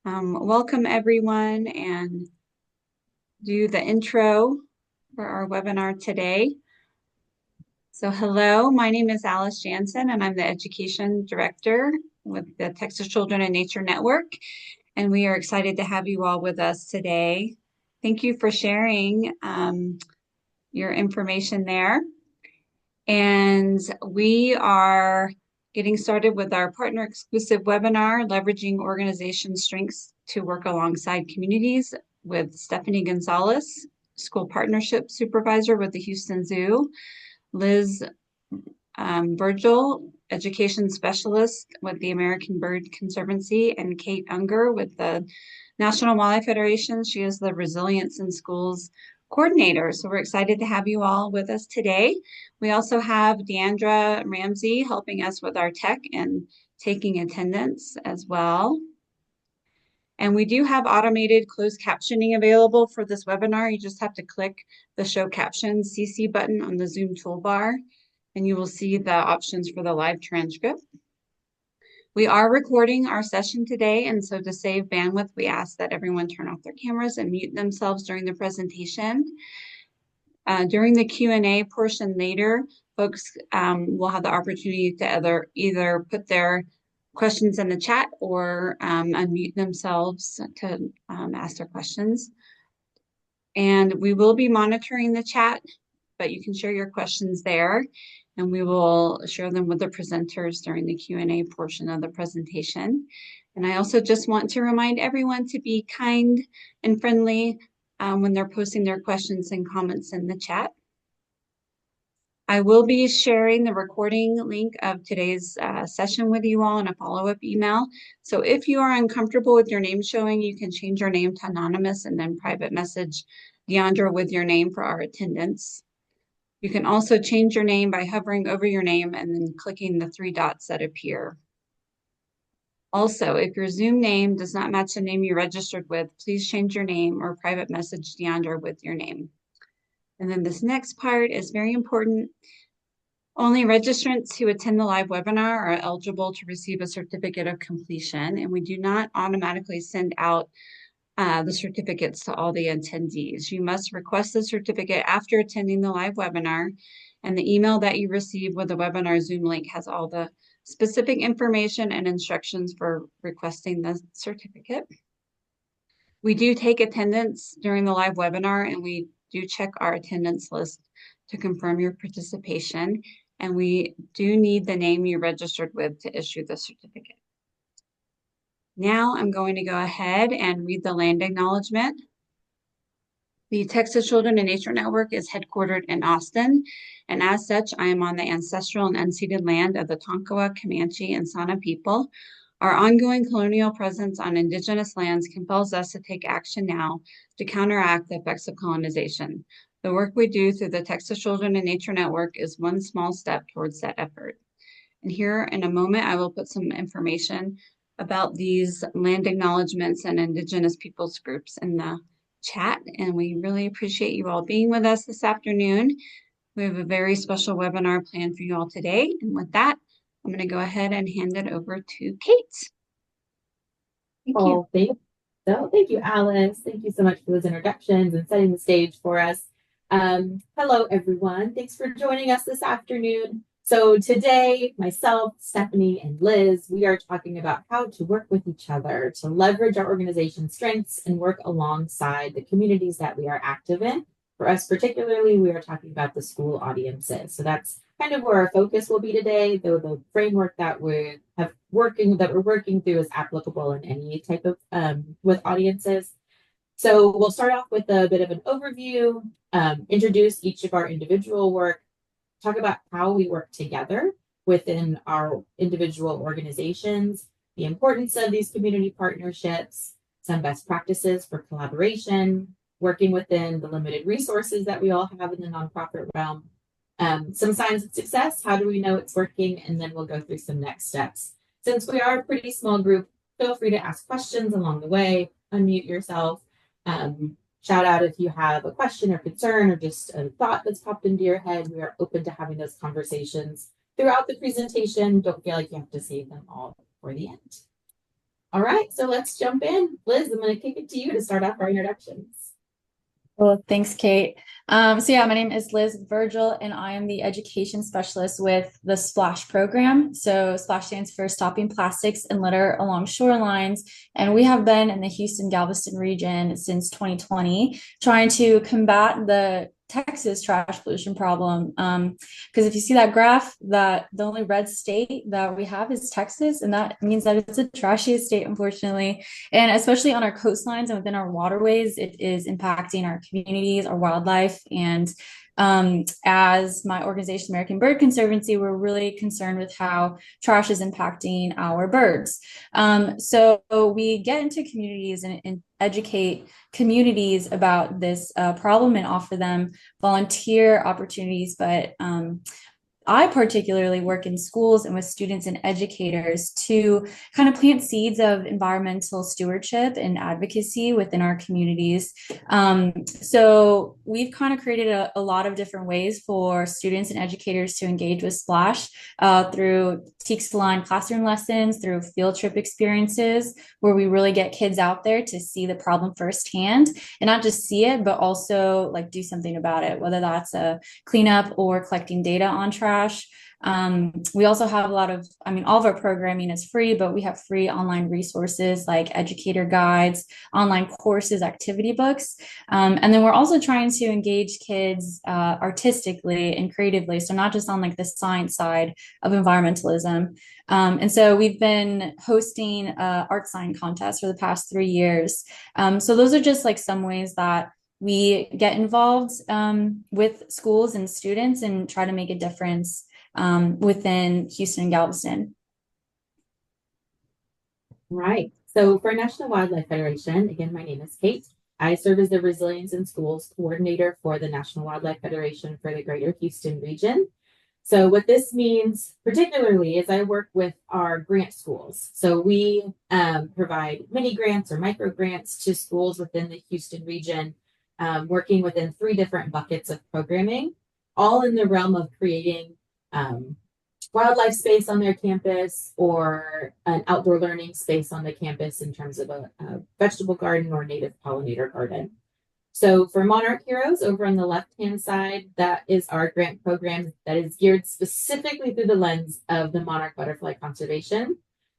Welcome everyone, and do the intro for our webinar today. So hello, my name is Alice Jansen and I'm the Education Director with the Texas Children in Nature Network. And we are excited to have you all with us today. Thank you for sharing your information there. And we are getting started with our partner exclusive webinar, Leveraging Organization Strengths to Work Alongside Communities with Stephanie Gonzalez, School Partnership Supervisor with the Houston Zoo, Liz Virgl, Education Specialist with the American Bird Conservancy, and Kate Unger with the National Wildlife Federation. She is the Resilience in Schools coordinator. So we're excited to have you all with us today. We also have Deandra Ramsey helping us with our tech and taking attendance as well. And we do have automated closed captioning available for this webinar. You just have to click the Show Captions CC button on the Zoom toolbar, and you will see the options for the live transcript. We are recording our session today, and so to save bandwidth, we ask that everyone turn off their cameras and mute themselves during the presentation. During the Q&A portion later, folks will have the opportunity to either put their questions in the chat or unmute themselves to ask their questions. And we will be monitoring the chat, but you can share your questions there, and we will share them with the presenters during the Q&A portion of the presentation. And I also just want to remind everyone to be kind and friendly when they're posting their questions and comments in the chat. I will be sharing the recording link of today's session with you all in a follow-up email. So if you are uncomfortable with your name showing, you can change your name to anonymous and then private message Deandra with your name for our attendance. You can also change your name by hovering over your name and then clicking the three dots that appear. Also, if your Zoom name does not match the name you registered with, please change your name or private message Deandra with your name. And then this next part is very important. Only registrants who attend the live webinar are eligible to receive a certificate of completion, and we do not automatically send out the certificates to all the attendees. You must request the certificate after attending the live webinar, and the email that you receive with the webinar Zoom link has all the specific information and instructions for requesting the certificate. We do take attendance during the live webinar, and we do check our attendance list to confirm your participation, and we do need the name you registered with to issue the certificate. Now I'm going to go ahead and read the land acknowledgement. The Texas Children in Nature Network is headquartered in Austin, and as such, I am on the ancestral and unceded land of the Tonkawa, Comanche, and Sana people. Our ongoing colonial presence on indigenous lands compels us to take action now to counteract the effects of colonization. The work we do through the Texas Children in Nature Network is one small step towards that effort. And here in a moment, I will put some information about these land acknowledgements and indigenous peoples groups in the chat, and we really appreciate you all being with us this afternoon. We have a very special webinar planned for you all today, and with that, I'm going to go ahead and hand it over to Kate. Thank you, Alice. Thank you so much for those introductions and setting the stage for us. Hello, everyone. Thanks for joining us this afternoon. So today, myself, Stephanie, and Liz, we are talking about how to work with each other to leverage our organization's strengths and work alongside the communities that we are active in. For us particularly, we are talking about the school audiences. So that's kind of where our focus will be today, though the framework that we're working through is applicable in any type of with audiences. So we'll start off with a bit of an overview, introduce each of our individual work, talk about how we work together within our individual organizations, the importance of these community partnerships, some best practices for collaboration, working within the limited resources that we all have in the nonprofit realm, some signs of success, how do we know it's working, and then we'll go through some next steps. Since we are a pretty small group, feel free to ask questions along the way, unmute yourself, shout out if you have a question or concern or just a thought that's popped into your head. We are open to having those conversations throughout the presentation. Don't feel like you have to save them all for the end. All right, so let's jump in. Liz, I'm going to kick it to you to start off our introductions. Well, thanks, Kate. My name is Liz Virgil, and I am the education specialist with the SPLASH program. So SPLASH stands for Stopping Plastics and Litter Along Shorelines. And we have been in the Houston-Galveston region since 2020, trying to combat the Texas trash pollution problem. Because if you see that graph, that the only red state that we have is Texas, and that means that it's a trashy state, unfortunately. And especially on our coastlines and within our waterways, it is impacting our communities, our wildlife. And as my organization, American Bird Conservancy, we're really concerned with how trash is impacting our birds. So we get into communities and educate communities about this problem and offer them volunteer opportunities. But I particularly work in schools and with students and educators to kind of plant seeds of environmental stewardship and advocacy within our communities. So we've kind of created a lot of different ways for students and educators to engage with Splash through teach-aligned classroom lessons, through field trip experiences, where we really get kids out there to see the problem firsthand and not just see it, but also like do something about it, whether that's a cleanup or collecting data on trash. We also have a lot of, all of our programming is free, but we have free online resources like educator guides, online courses, activity books. And then we're also trying to engage kids artistically and creatively. So not just on like the science side of environmentalism. And so we've been hosting art sign contests for the past 3 years. So those are just like some ways that we get involved with schools and students and try to make a difference within Houston and Galveston. Right. So for National Wildlife Federation, again, my name is Kate. I serve as the Resilience in Schools coordinator for the National Wildlife Federation for the Greater Houston region. So what this means particularly is I work with our grant schools. So we provide mini grants or micro grants to schools within the Houston region, working within 3 different buckets of programming, all in the realm of creating wildlife space on their campus or an outdoor learning space on the campus in terms of a vegetable garden or native pollinator garden. So for Monarch Heroes over on the left-hand side, that is our grant program that is geared specifically through the lens of the monarch butterfly conservation.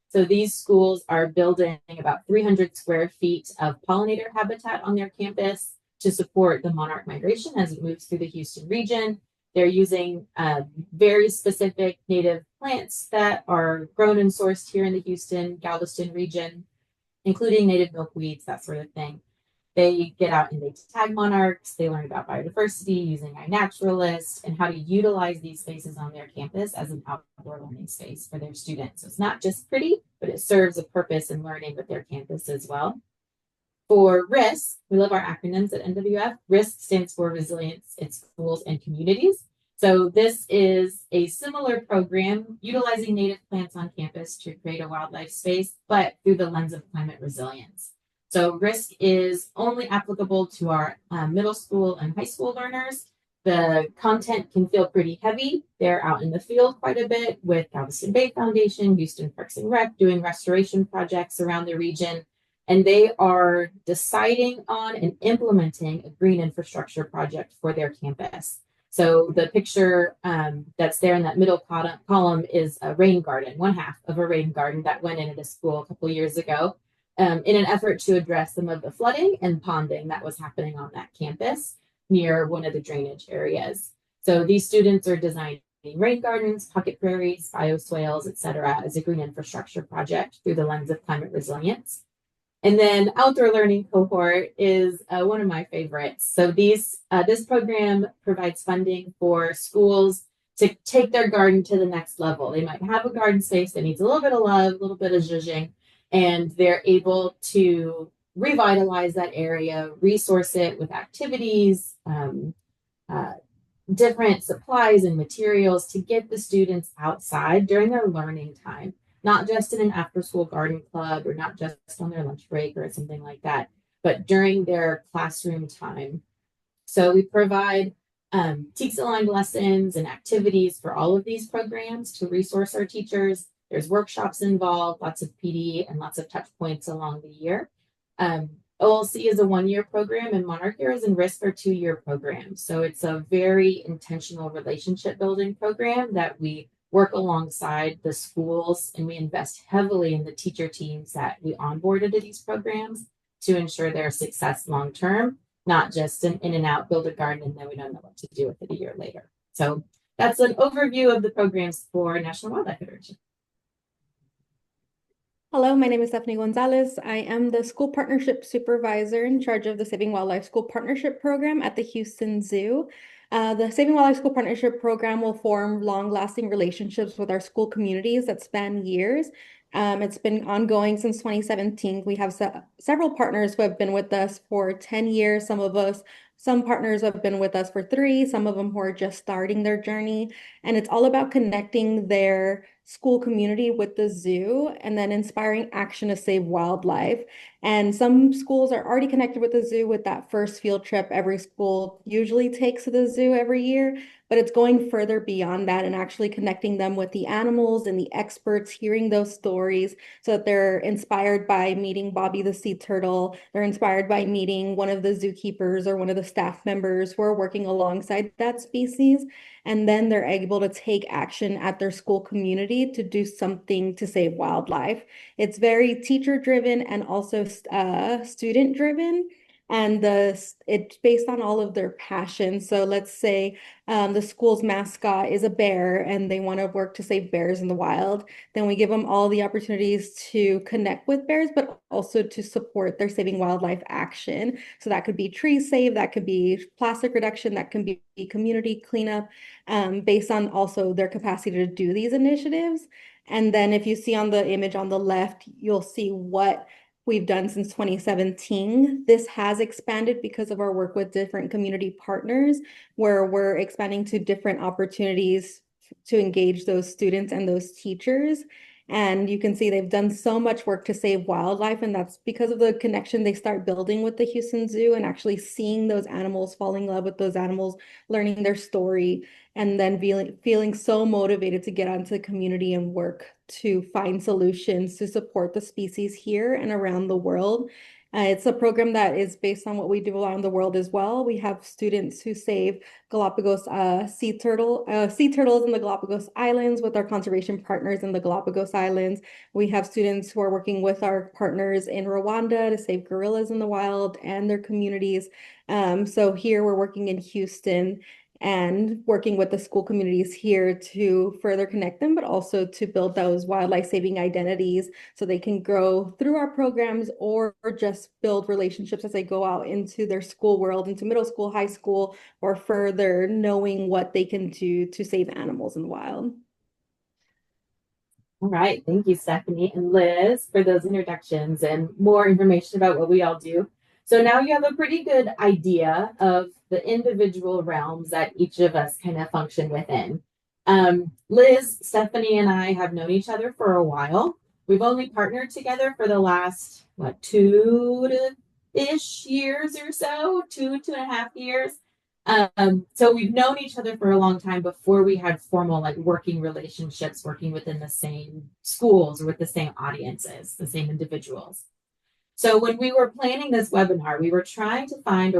So these schools are building about 300 square feet of pollinator habitat on their campus to support the monarch migration as it moves through the Houston region. They're using very specific native plants that are grown and sourced here in the Houston, Galveston region, including native milkweeds, that sort of thing. They get out and they tag monarchs. They learn about biodiversity using iNaturalist and how to utilize these spaces on their campus as an outdoor learning space for their students. So it's not just pretty, but it serves a purpose in learning with their campus as well. For RISC, we love our acronyms at NWF. RISC stands for Resilience in Schools and Communities. So this is a similar program utilizing native plants on campus to create a wildlife space, but through the lens of climate resilience. So RISC is only applicable to our middle school and high school learners. The content can feel pretty heavy. They're out in the field quite a bit with Galveston Bay Foundation, Houston Parks and Rec, doing restoration projects around the region. And they are deciding on and implementing a green infrastructure project for their campus. So the picture that's there in that middle column is a rain garden, one half of a rain garden that went into the school a couple years ago in an effort to address some of the flooding and ponding that was happening on that campus near one of the drainage areas. So these students are designing rain gardens, pocket prairies, bioswales, et cetera, as a green infrastructure project through the lens of climate resilience. And then outdoor learning cohort is one of my favorites. So this program provides funding for schools to take their garden to the next level. They might have a garden space that needs a little bit of love, a little bit of zhuzhing, and they're able to revitalize that area, resource it with activities, different supplies and materials to get the students outside during their learning time, not just in an after-school garden club or not just on their lunch break or something like that, but during their classroom time. So we provide TEKS-aligned lessons and activities for all of these programs to resource our teachers. There's workshops involved, lots of PD, and lots of touch points along the year. OLC is a 1-year program, and Monarch Heroes and Risk are 2-year programs. So it's a very intentional relationship building program that we work alongside the schools, and we invest heavily in the teacher teams that we onboard into these programs to ensure their success long term, not just an in and out, build a garden, and then we don't know what to do with it a year later. So that's an overview of the programs for National Wildlife Federation. Hello, my name is Stephanie Gonzalez. I am the School Partnership Supervisor in charge of the Saving Wildlife School Partnership Program at the Houston Zoo. The Saving Wildlife School Partnership Program will form long-lasting relationships with our school communities that span years. It's been ongoing since 2017. We have several partners who have been with us for 10 years. Some partners have been with us for 3, some of them who are just starting their journey. And it's all about connecting their school community with the zoo and then inspiring action to save wildlife. And some schools are already connected with the zoo with that first field trip every school usually takes to the zoo every year, but it's going further beyond that and actually connecting them with the animals and the experts, hearing those stories so that they're inspired by meeting Bobby the sea turtle. They're inspired by meeting one of the zookeepers or one of the staff members who are working alongside that species. And then they're able to take action at their school community to do something to save wildlife. It's very teacher driven and also student driven. And it's based on all of their passions. So let's say the school's mascot is a bear and they want to work to save bears in the wild. Then we give them all the opportunities to connect with bears, but also to support their saving wildlife action. So that could be tree save, that could be plastic reduction, that can be community cleanup, based on also their capacity to do these initiatives. And then if you see on the image on the left, you'll see what we've done since 2017. This has expanded because of our work with different community partners, where we're expanding to different opportunities to engage those students and those teachers. And you can see they've done so much work to save wildlife, and that's because of the connection they start building with the Houston Zoo and actually seeing those animals, falling in love with those animals, learning their story, and then feeling so motivated to get onto the community and work to find solutions to support the species here and around the world. It's a program that is based on what we do around the world as well. We have students who save Galapagos sea turtles in the Galapagos Islands with our conservation partners in the Galapagos Islands. We have students who are working with our partners in Rwanda to save gorillas in the wild and their communities. So here we're working in Houston and working with the school communities here to further connect them, but also to build those wildlife saving identities so they can grow through our programs or just build relationships as they go out into their school world, into middle school, high school, or further knowing what they can do to save animals in the wild. All right. Thank you, Stephanie and Liz, for those introductions and more information about what we all do. So now you have a pretty good idea of the individual realms that each of us kind of function within. Liz, Stephanie, and I have known each other for a while. We've only partnered together for the last, 2-ish years or so, 2.5 years. So we've known each other for a long time before we had formal working relationships, working within the same schools or with the same audiences, the same individuals. So when we were planning this webinar, we were trying to think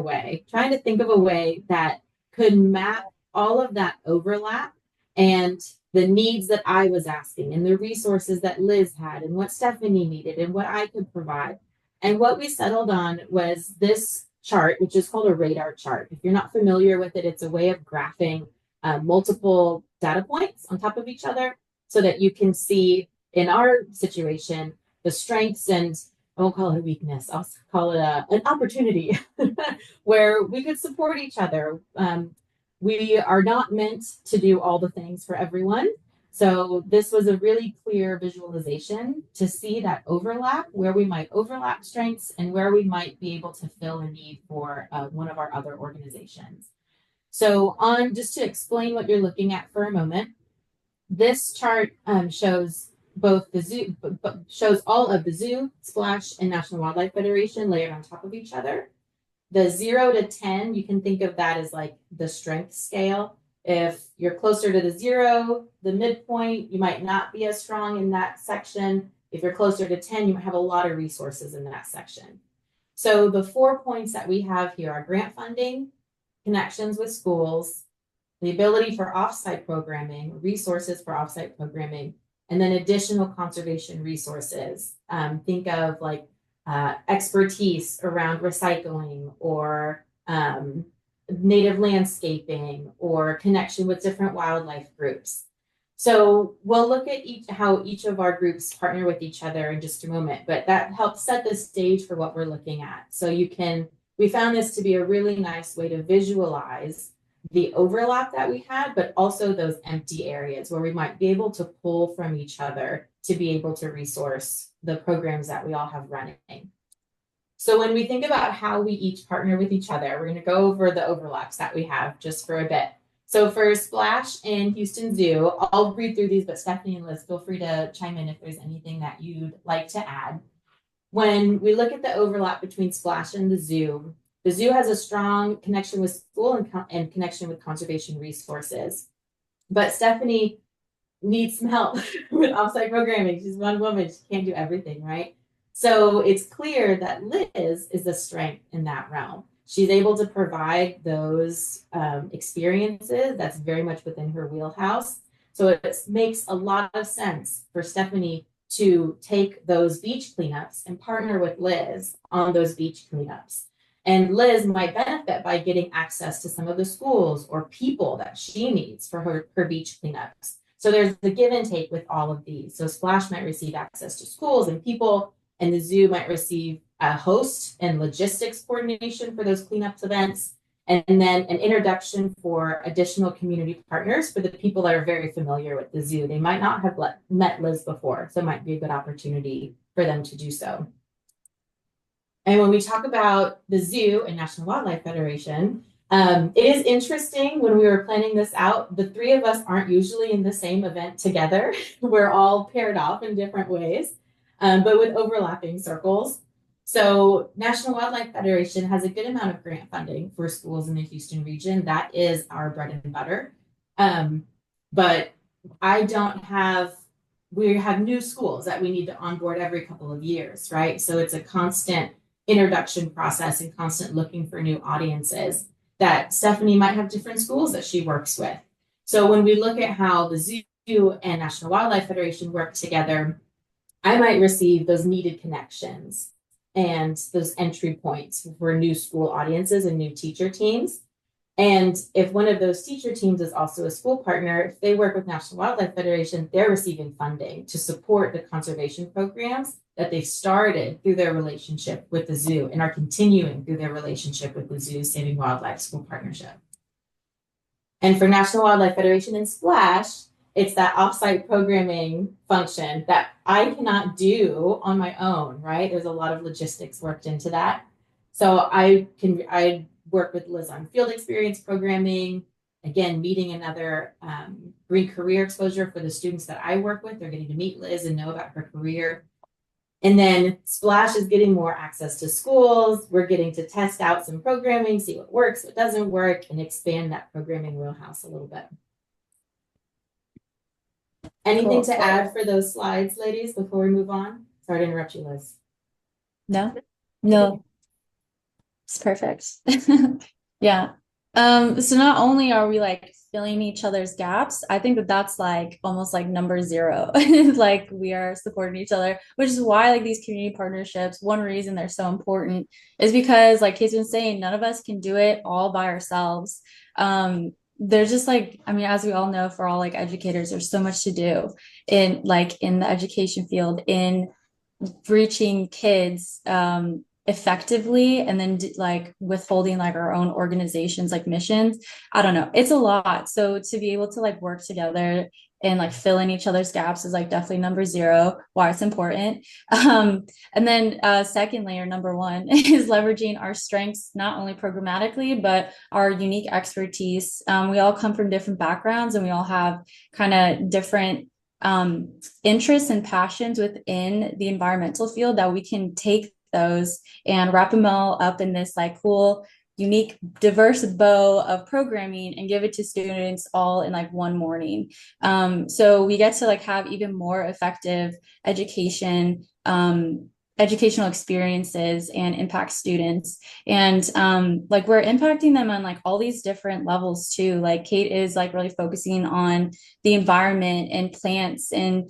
of a way that could map all of that overlap and the needs that I was asking and the resources that Liz had and what Stephanie needed and what I could provide. And what we settled on was this chart, which is called a radar chart. If you're not familiar with it, it's a way of graphing multiple data points on top of each other so that you can see, in our situation, the strengths and I won't call it a weakness. I'll call it an opportunity where we could support each other. We are not meant to do all the things for everyone. So this was a really clear visualization to see that overlap, where we might overlap strengths and where we might be able to fill a need for one of our other organizations. So just to explain what you're looking at for a moment, this chart shows both the zoo, shows all of the zoo, Splash, and National Wildlife Federation layered on top of each other. The 0 to 10, you can think of that as the strength scale. If you're closer to the 0, the midpoint, you might not be as strong in that section. If you're closer to 10, you might have a lot of resources in that section. So the 4 points that we have here are grant funding, connections with schools, the ability for offsite programming, resources for offsite programming, and then additional conservation resources. Think of like expertise around recycling or native landscaping or connection with different wildlife groups. So we'll look at how each of our groups partner with each other in just a moment, but that helps set the stage for what we're looking at. So we found this to be a really nice way to visualize the overlap that we had, but also those empty areas where we might be able to pull from each other to be able to resource the programs that we all have running. So when we think about how we each partner with each other, we're going to go over the overlaps that we have just for a bit. So for Splash and Houston Zoo, I'll read through these, but Stephanie and Liz, feel free to chime in if there's anything that you'd like to add. When we look at the overlap between Splash and the zoo has a strong connection with school and connection with conservation resources. But Stephanie needs some help with offsite programming. She's one woman, she can't do everything, right? So it's clear that Liz is a strength in that realm. She's able to provide those experiences that's very much within her wheelhouse. So it makes a lot of sense for Stephanie to take those beach cleanups and partner with Liz on those beach cleanups. And Liz might benefit by getting access to some of the schools or people that she needs for her beach cleanups. So there's the give and take with all of these. So Splash might receive access to schools and people, and the zoo might receive a host and logistics coordination for those cleanup events, and then an introduction for additional community partners for the people that are very familiar with the zoo. They might not have met Liz before, so it might be a good opportunity for them to do so. And when we talk about the zoo and National Wildlife Federation, it is interesting when we were planning this out, the 3 of us aren't usually in the same event together. We're all paired off in different ways, but with overlapping circles. So National Wildlife Federation has a good amount of grant funding for schools in the Houston region. That is our bread and butter. But we have new schools that we need to onboard every couple of years, right? So it's a constant introduction process and constant looking for new audiences that Stephanie might have different schools that she works with. So when we look at how the zoo and National Wildlife Federation work together, I might receive those needed connections and those entry points for new school audiences and new teacher teams. And if one of those teacher teams is also a school partner, if they work with National Wildlife Federation, they're receiving funding to support the conservation programs that they started through their relationship with the zoo and are continuing through their relationship with the zoo Saving Wildlife School Partnership. And for National Wildlife Federation and Splash, it's that offsite programming function that I cannot do on my own, right? There's a lot of logistics worked into that. So I work with Liz on field experience programming, again, meeting another green career exposure for the students that I work with. They're getting to meet Liz and know about her career. And then Splash is getting more access to schools. We're getting to test out some programming, see what works, what doesn't work, and expand that programming wheelhouse a little bit. Anything to add for those slides, ladies, before we move on? Sorry to interrupt you, Liz. No, it's perfect. Yeah. So not only are we like filling each other's gaps, I think that that's like almost like number 0. Like we are supporting each other, which is why like these community partnerships, one reason they're so important is because like Kate's been saying, none of us can do it all by ourselves. There's just like, I mean, as we all know, for all like educators, there's so much to do in the education field, in reaching kids effectively, and then like withholding like our own organizations like missions. I don't know, it's a lot. So to be able to like work together and like fill in each other's gaps is like definitely number 0, why it's important. And then secondly, or number 1 is leveraging our strengths, not only programmatically, but our unique expertise. We all come from different backgrounds and we all have kind of different interests and passions within the environmental field that we can take those and wrap them all up in this like cool unique, diverse bow of programming and give it to students all in like one morning. So we get to like have even more effective education, educational experiences and impact students. And like we're impacting them on like all these different levels too. Like Kate is like really focusing on the environment and plants, and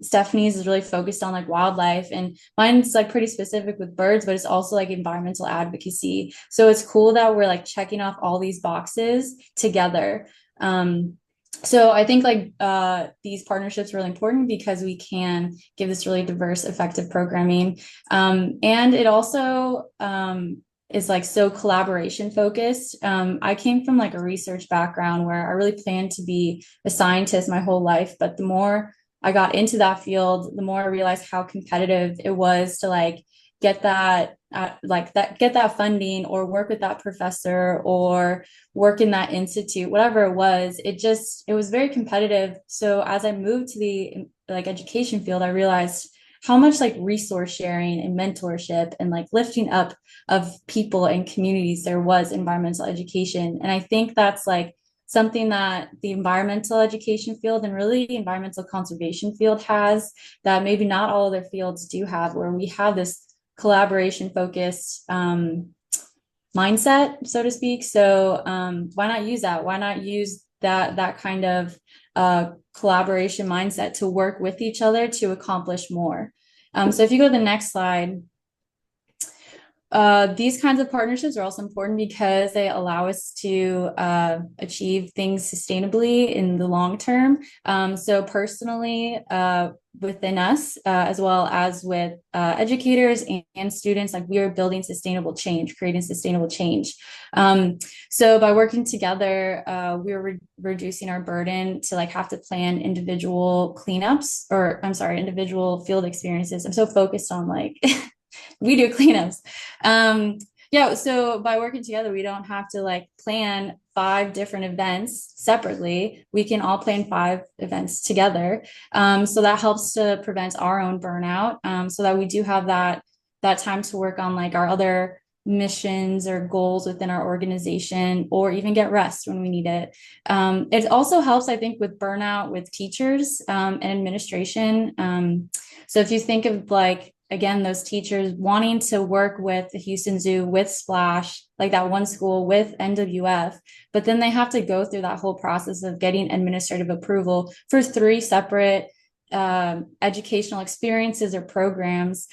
Stephanie's is really focused on like wildlife, and mine's like pretty specific with birds, but it's also like environmental advocacy. So it's cool that we're like checking off all these boxes together. So I think like these partnerships are really important because we can give this really diverse, effective programming. And it also is like so collaboration focused. I came from like a research background where I really planned to be a scientist my whole life, but the more I got into that field, the more I realized how competitive it was to like get that get that funding or work with that professor or work in that institute, whatever it was. It was very competitive. So as I moved to the like education field, I realized how much like resource sharing and mentorship and like lifting up of people and communities there was in environmental education. And I think that's like something that the environmental education field and really the environmental conservation field has that maybe not all other fields do have, where we have this collaboration focused mindset, so to speak. So why not use that? Why not use that kind of collaboration mindset to work with each other to accomplish more? So if you go to the next slide, these kinds of partnerships are also important because they allow us to achieve things sustainably in the long term. So personally, within us, as well as with educators and students, like we are building sustainable change, creating sustainable change. So by working together, we're reducing our burden to like have to plan individual cleanups, or I'm sorry, individual field experiences. I'm so focused on like we do cleanups. Yeah, so by working together, we don't have to like plan 5 different events separately. We can all plan 5 events together. So that helps to prevent our own burnout, so that we do have that time to work on like our other missions or goals within our organization, or even get rest when we need it. It also helps, I think, with burnout with teachers and administration. So if you think of like, again, those teachers wanting to work with the Houston Zoo, with Splash, like that one school, with NWF, but then they have to go through that whole process of getting administrative approval for 3 separate educational experiences or programs.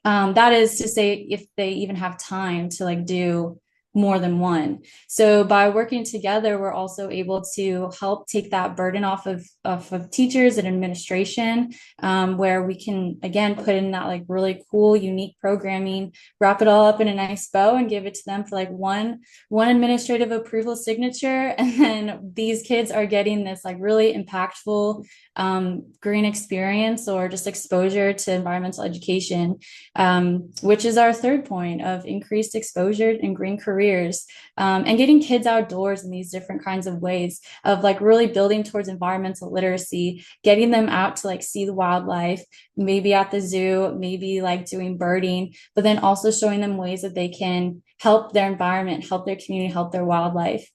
That is to say, if they even have time to like do more than one. So by working together, we're also able to help take that burden off of teachers and administration, where we can, again, put in that like really cool, unique programming, wrap it all up in a nice bow and give it to them for like one administrative approval signature. And then these kids are getting this like really impactful green experience or just exposure to environmental education, which is our third point of increased exposure in green careers, and getting kids outdoors in these different kinds of ways of like really building towards environmental literacy, getting them out to like see the wildlife, maybe at the zoo, maybe like doing birding, but then also showing them ways that they can help their environment, help their community, help their wildlife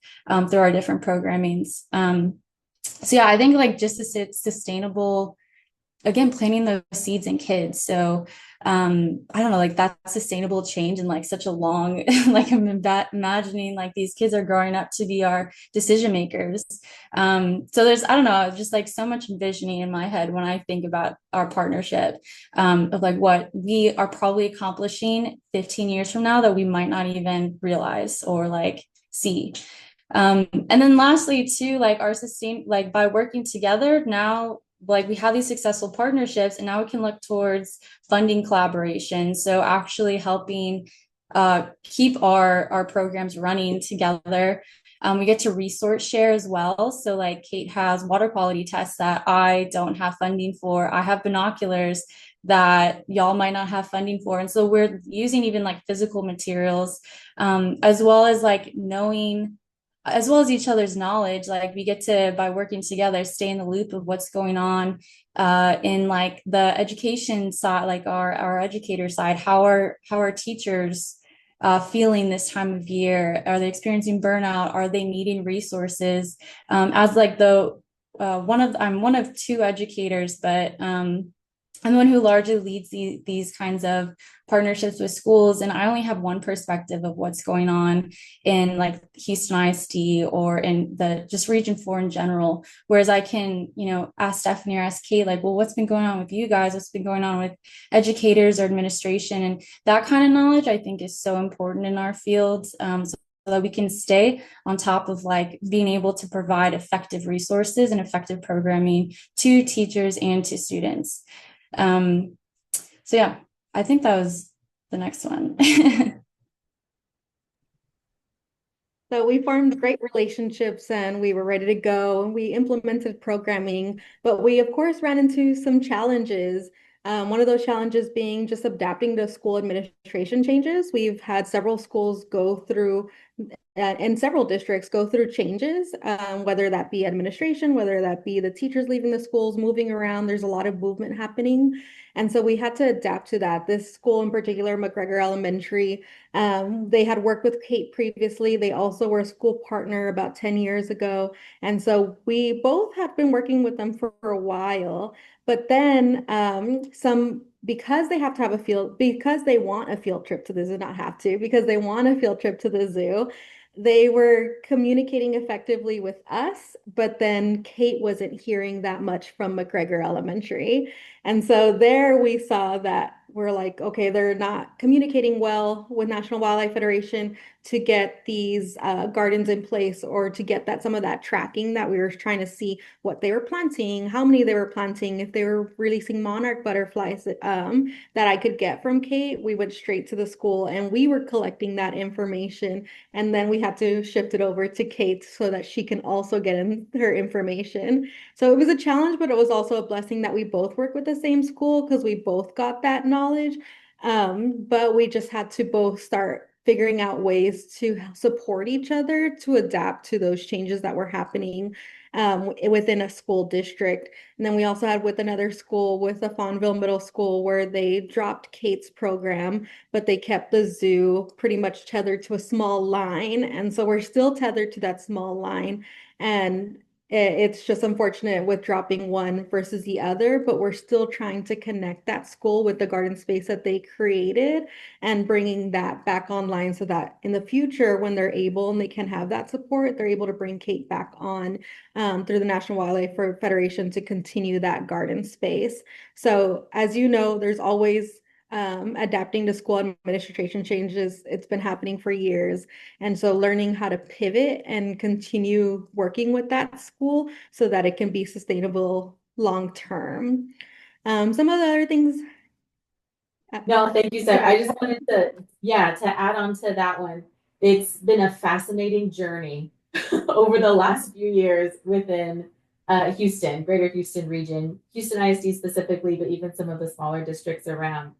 through our different programmings. So yeah, I think like just a sustainable, again, planting those seeds in kids. So I don't know, like that sustainable change in like such a long, like I'm imagining like these kids are growing up to be our decision makers. So there's, I don't know, just like so much envisioning in my head when I think about our partnership, of like what we are probably accomplishing 15 years from now that we might not even realize or like see. And then lastly too, like our like by working together now, like we have these successful partnerships, and now we can look towards funding collaboration. So actually helping keep our programs running together. We get to resource share as well. So like Kate has water quality tests that I don't have funding for. I have binoculars that y'all might not have funding for. And so we're using even like physical materials, as well as like knowing, as well as each other's knowledge. Like we get to, by working together, stay in the loop of what's going on in like the education side, like our educator side, how our teachers feeling this time of year? Are they experiencing burnout? Are they needing resources? As like I'm one of two educators, but I'm the one who largely leads these kinds of partnerships with schools, and I only have one perspective of what's going on in like Houston ISD or in the just Region 4 in general. Whereas I can, ask Stephanie or ask Kate, like, well, what's been going on with you guys? What's been going on with educators or administration? And that kind of knowledge, I think, is so important in our fields. So that we can stay on top of like being able to provide effective resources and effective programming to teachers and to students. So yeah, I think that was the next one. So we formed great relationships and we were ready to go and we implemented programming, but we of course ran into some challenges. One of those challenges being just adapting to school administration changes. We've had several schools go through and several districts go through changes, whether that be administration, whether that be the teachers leaving the schools, moving around. There's a lot of movement happening. And so we had to adapt to that. This school in particular, McGregor Elementary, they had worked with Kate previously. They also were a school partner about 10 years ago. And so we both had been working with them for a while. But then because they have to have a field, because they want a field trip to the zoo, not have to, because they want a field trip to the zoo, they were communicating effectively with us, but then Kate wasn't hearing that much from McGregor Elementary. And so there we saw that we're like, okay, they're not communicating well with National Wildlife Federation to get these gardens in place or to get that some of that tracking that we were trying to see what they were planting, how many they were planting, if they were releasing monarch butterflies that I could get from Kate. We went straight to the school and we were collecting that information. And then we had to shift it over to Kate so that she can also get in her information. So it was a challenge, but it was also a blessing that we both work with the same school because we both got that knowledge. But we just had to both start figuring out ways to support each other to adapt to those changes that were happening within a school district. And then we also had with another school, with the Fawnville Middle School, where they dropped Kate's program, but they kept the zoo pretty much tethered to a small line. And so we're still tethered to that small line. And it's just unfortunate with dropping one versus the other, but we're still trying to connect that school with the garden space that they created and bringing that back online so that in the future, when they're able and they can have that support, they're able to bring Kate back on through the National Wildlife Federation to continue that garden space. So as you know, there's always adapting to school administration changes. It's been happening for years. And so learning how to pivot and continue working with that school so that it can be sustainable long term. Some of the other things. No, thank you, sir. I just wanted to add on to that one. It's been a fascinating journey over the last few years within Houston, Greater Houston region, Houston ISD specifically, but even some of the smaller districts around.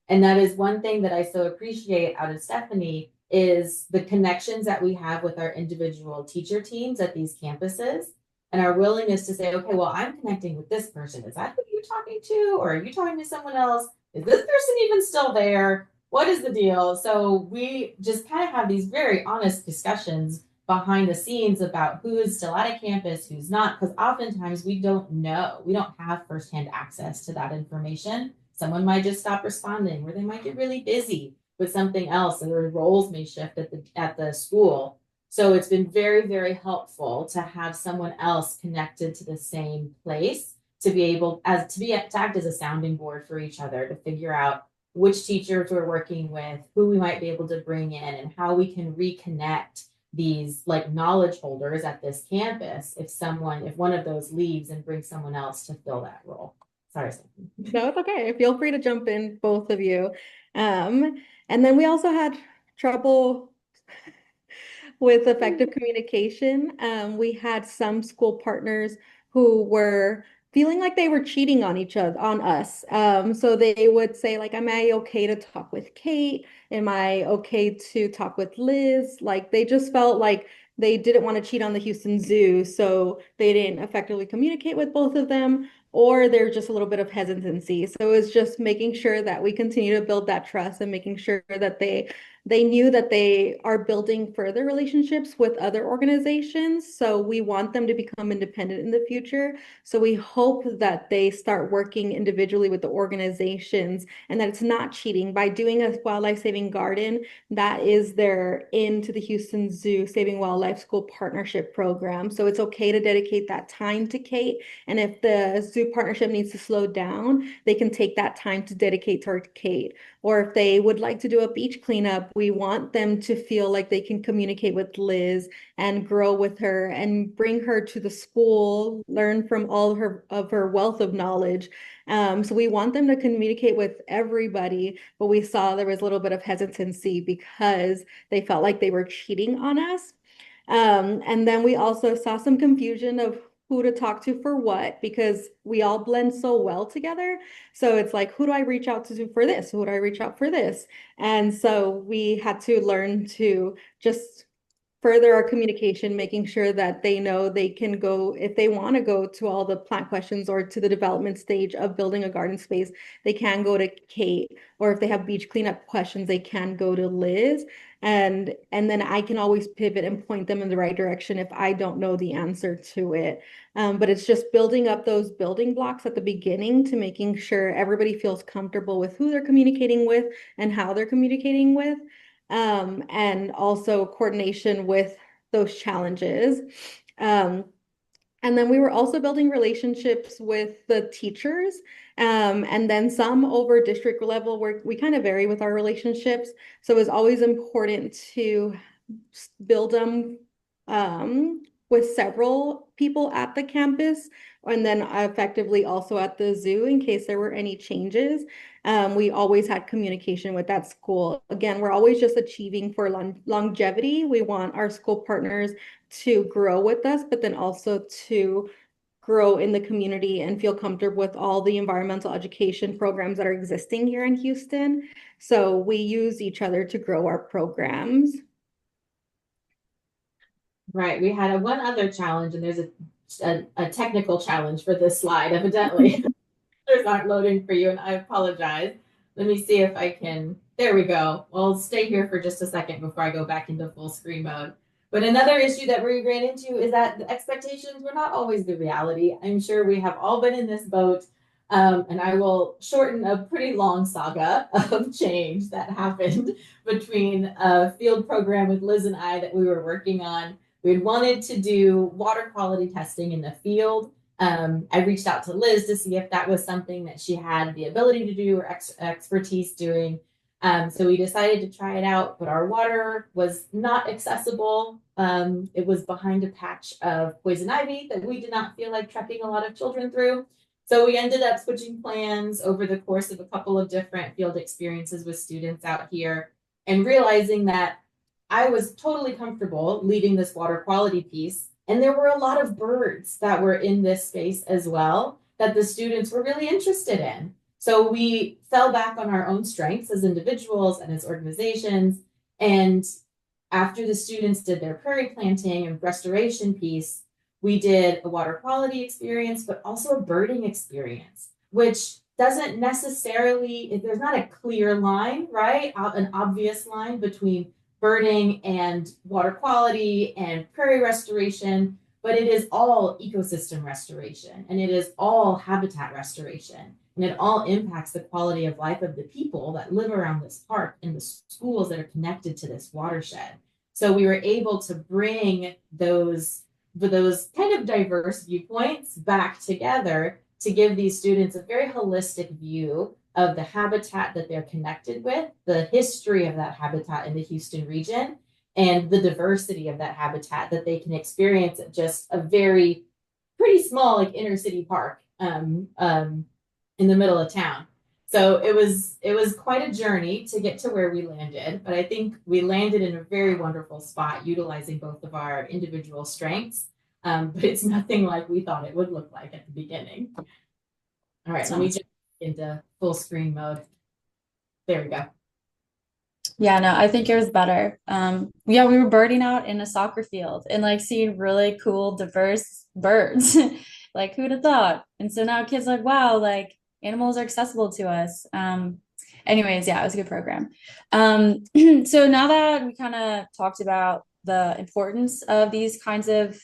And that is one thing that I so appreciate out of Stephanie is the connections that we have with our individual teacher teams at these campuses and our willingness to say, okay, well, I'm connecting with this person. Is that who you're talking to? Or are you talking to someone else? Is this person even still there? What is the deal? So we just kind of have these very honest discussions behind the scenes about who is still at a campus, who's not, because oftentimes we don't know. We don't have firsthand access to that information. Someone might just stop responding, or they might get really busy with something else, and their roles may shift at the school. So it's been very, very helpful to have someone else connected to the same place to be able to act as a sounding board for each other to figure out which teachers we're working with, who we might be able to bring in, and how we can reconnect these like knowledge holders at this campus if one of those leaves and bring someone else to fill that role. Sorry, Stephanie. No, it's okay. Feel free to jump in, both of you. And then we also had trouble with effective communication. We had some school partners who were feeling like they were cheating on each other, on us. So they would say, like, am I okay to talk with Kate? Am I okay to talk with Liz? Like, they just felt like they didn't want to cheat on the Houston Zoo, so they didn't effectively communicate with both of them, or there's just a little bit of hesitancy. So it's just making sure that we continue to build that trust and making sure that they they knew that they are building further relationships with other organizations. So we want them to become independent in the future. So we hope that they start working individually with the organizations and that it's not cheating. By doing a wildlife saving garden, that is their into the Houston Zoo Saving Wildlife School Partnership Program. So it's okay to dedicate that time to Kate. And if the zoo partnership needs to slow down, they can take that time to dedicate toward Kate. Or if they would like to do a beach cleanup, we want them to feel like they can communicate with Liz and grow with her and bring her to the school, learn from all of her wealth of knowledge. So we want them to communicate with everybody, but we saw there was a little bit of hesitancy because they felt like they were cheating on us. And then we also saw some confusion of who to talk to for what, because we all blend so well together. So it's like, who do I reach out to for this? Who do I reach out for this? And so we had to learn to just further our communication, making sure that they know they can go, if they want to go to all the plant questions or to the development stage of building a garden space, they can go to Kate, or if they have beach cleanup questions, they can go to Liz. And then I can always pivot and point them in the right direction if I don't know the answer to it. But it's just building up those building blocks at the beginning to making sure everybody feels comfortable with who they're communicating with and how they're communicating with, and also coordination with those challenges. Um, and then we were also building relationships with the teachers, and then some over district level where we kind of vary with our relationships. So it was always important to build them with several people at the campus and then effectively also at the zoo in case there were any changes. We always had communication with that school. Again, we're always just achieving for longevity. We want our school partners to grow with us, but then also to grow in the community and feel comfortable with all the environmental education programs that are existing here in Houston. So we use each other to grow our programs. Right. We had one other challenge, and there's a technical challenge for this slide, evidently. There's aren't loading for you, and I apologize. Let me see if I can. There we go. Well, stay here for just a second before I go back into full screen mode. But another issue that we ran into is that the expectations were not always the reality. I'm sure we have all been in this boat, and I will shorten a pretty long saga of change that happened between a field program with Liz and I that we were working on. We had wanted to do water quality testing in the field. I reached out to Liz to see if that was something that she had the ability to do or expertise doing. So we decided to try it out, but our water was not accessible. It was behind a patch of poison ivy that we did not feel like trekking a lot of children through. So we ended up switching plans over the course of a couple of different field experiences with students out here and realizing that I was totally comfortable leading this water quality piece. And there were a lot of birds that were in this space as well that the students were really interested in. So we fell back on our own strengths as individuals and as organizations. And after the students did their prairie planting and restoration piece, we did a water quality experience, but also a birding experience, which doesn't necessarily, there's not a clear line, right? An obvious line between birding and water quality and prairie restoration, but it is all ecosystem restoration and it is all habitat restoration. And it all impacts the quality of life of the people that live around this park and the schools that are connected to this watershed. So we were able to bring those kind of diverse viewpoints back together to give these students a very holistic view of the habitat that they're connected with, the history of that habitat in the Houston region, and the diversity of that habitat that they can experience at just a very pretty small like inner city park in the middle of town. So it was quite a journey to get to where we landed, but I think we landed in a very wonderful spot utilizing both of our individual strengths. But it's nothing like we thought it would look like at the beginning. All right, let me jump into full screen mode. There we go. Yeah, no, I think it was better. Yeah, we were birding out in a soccer field and like seeing really cool, diverse birds. Like who'd have thought? And so now kids are like, wow, like animals are accessible to us. anyways, yeah, it was a good program. So now that we kind of talked about the importance of these kinds of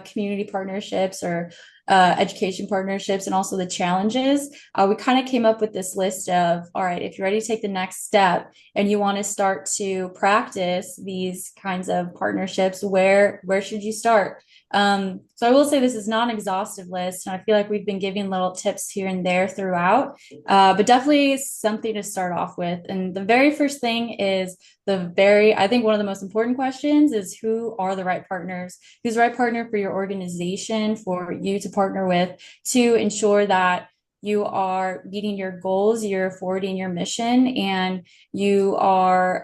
community partnerships or education partnerships and also the challenges, we kind of came up with this list of, all right, if you're ready to take the next step and you want to start to practice these kinds of partnerships, where should you start? So I will say this is not an exhaustive list, and I feel like we've been giving little tips here and there throughout, but definitely something to start off with. And the very first thing is I think one of the most important questions is, who are the right partners? Who's the right partner for your organization, for you to partner with, to ensure that you are meeting your goals, you're forwarding your mission, and you are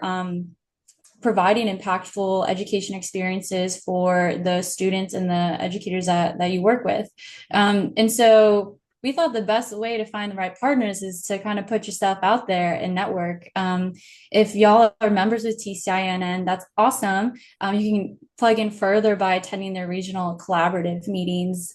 providing impactful education experiences for the students and the educators that you work with. And so we thought the best way to find the right partners is to kind of put yourself out there and network. If y'all are members with TCINN, that's awesome. You can plug in further by attending their regional collaborative meetings.